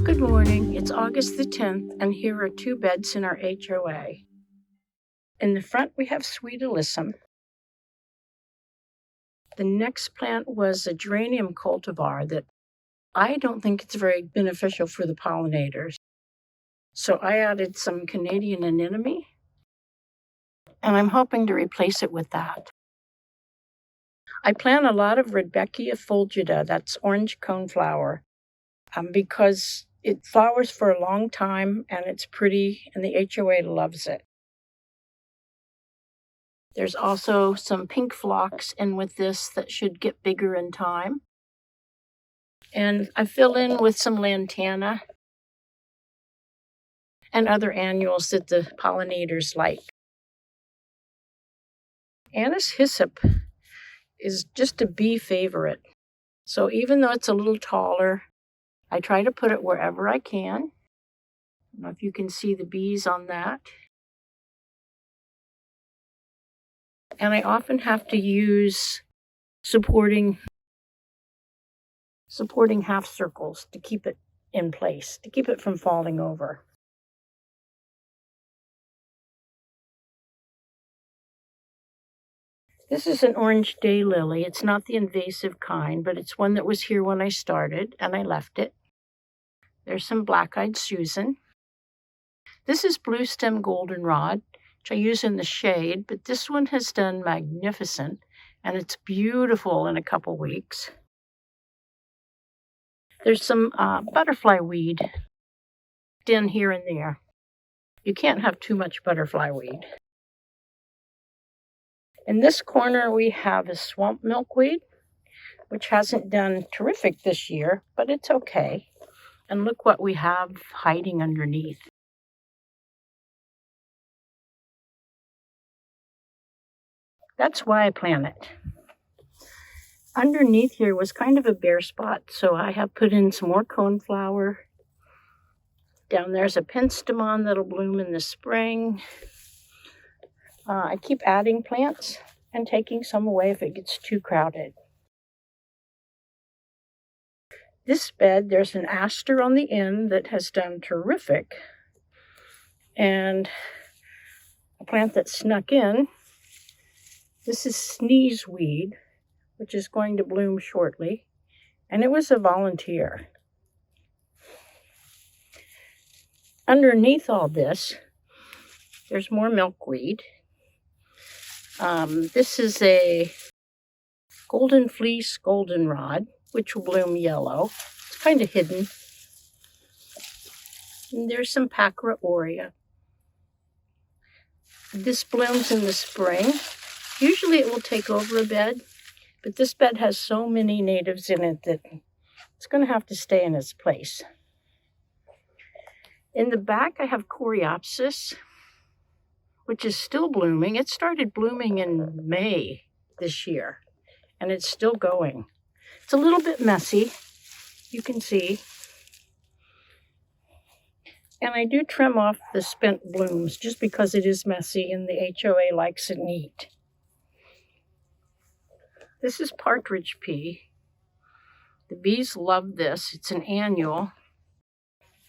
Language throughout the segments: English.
Good morning. It's August the 10th, and here are two beds in our HOA. In the front, we have Sweet Alyssum. The next plant was a geranium cultivar that I don't think it's very beneficial for the pollinators. So I added some Canadian anemone, and I'm hoping to replace it with that. I plant a lot of rudbeckia fulgida, that's orange coneflower, because it flowers for a long time and it's pretty, and the HOA loves it. There's also some pink phlox in with this that should get bigger in time. And I fill in with some lantana and other annuals that the pollinators like. Anise hyssop is just a bee favorite. So even though it's a little taller, I try to put it wherever I can. I don't know if you can see the bees on that. And I often have to use supporting half circles to keep it in place, to keep it from falling over. This is an orange daylily. It's not the invasive kind, but it's one that was here when I started, and I left it. There's some black-eyed Susan. This is blue stem goldenrod, which I use in the shade, but this one has done magnificent, and it's beautiful in a couple weeks. There's some butterfly weed in here and there. You can't have too much butterfly weed. In this corner, we have a swamp milkweed, which hasn't done terrific this year, but it's okay. And look what we have hiding underneath. That's why I plant it. Underneath here was kind of a bare spot, so I have put in some more coneflower. Down there's a penstemon that'll bloom in the spring. I keep adding plants and taking some away if it gets too crowded. This bed, there's an aster on the end that has done terrific. And a plant that snuck in, this is sneezeweed, which is going to bloom shortly. And it was a volunteer. Underneath all this, there's more milkweed. This is a golden fleece goldenrod, which will bloom yellow. It's kind of hidden. And there's some Pacra aurea. This blooms in the spring. Usually it will take over a bed, but this bed has so many natives in it that it's going to have to stay in its place. In the back, I have coreopsis, which is still blooming. It started blooming in May this year, and it's still going. It's a little bit messy, you can see. And I do trim off the spent blooms just because it is messy and the HOA likes it neat. This is partridge pea. The bees love this. It's an annual.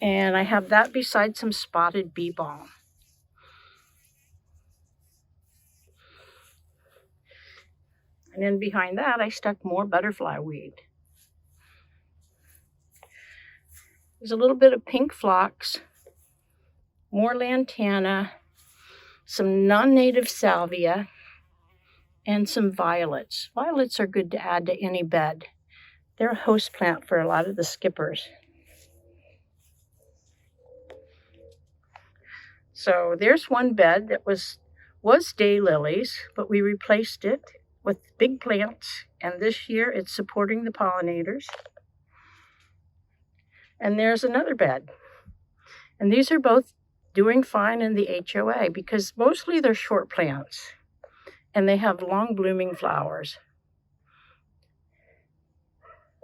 And I have that beside some spotted bee balm. And then behind that, I stuck more butterfly weed. There's a little bit of pink phlox, more lantana, some non-native salvia, and some violets. Violets are good to add to any bed. They're a host plant for a lot of the skippers. So there's one bed that was daylilies, but we replaced it with big plants, and this year it's supporting the pollinators. And there's another bed. And these are both doing fine in the HOA because mostly they're short plants and they have long blooming flowers.